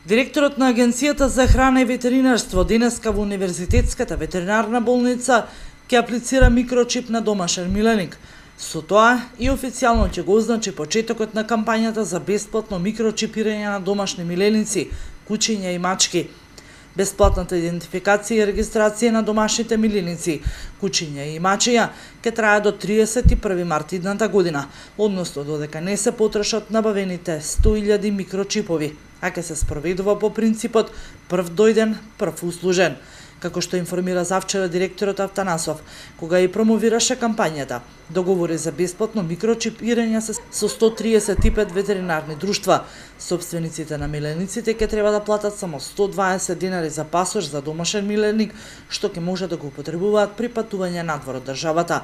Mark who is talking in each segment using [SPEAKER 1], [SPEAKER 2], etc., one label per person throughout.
[SPEAKER 1] Директорот на Агенцијата за храна и ветеринарство денеска во Универзитетската ветеринарна болница ќе аплицира микрочип на домашен миленик. Со тоа и официјално ќе го означи почетокот на кампањата за бесплатно микрочипирање на домашни миленици, кучиња и мачки. Бесплатната идентификација и регистрација на домашните миленици, кучиња и мачиња ќе трае до 31 март идната година, односно додека не се потрошат набавените 100.000 микрочипови, а ќе се спроведува по принципот прв дојден, прв услужен, како што информира завчера директорот Автанасов, кога и промовираше кампањата. Договори за бесплатно микрочипирање со 135 ветеринарни друштва. Собствениците на милениците ќе треба да платат само 120 денари за пасош за домашен миленик, што ќе може да го употребуваат при патување надвор од државата.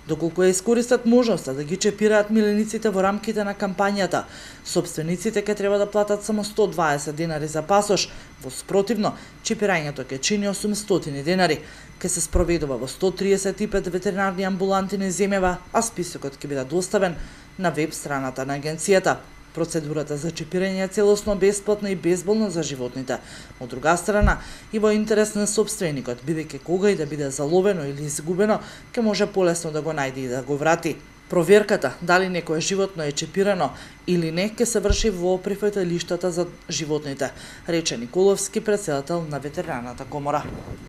[SPEAKER 1] Доколку ја искористат можноста да ги чипираат милениците во рамките на кампањата, собствениците ќе треба да платат само 120 денари за пасош, во спротивно, чипирањето ќе чини 800 денари. Ќе се спроведува во 135 ветеринарни амбуланти низ земјава, а списокот ќе биде доставен на веб страната на агенцијата. Процедурата за чипирање е целосно бесплатна и безболна за животните. Од друга страна, и во интерес на собственикот, бидејќи кога и да биде заловено или изгубено, ќе може полесно да го најде и да го врати. Проверката дали некое животно е чипирано или не ќе се врши во прифатилиштата за животните, рече Николовски, претседател на ветеринарната комора.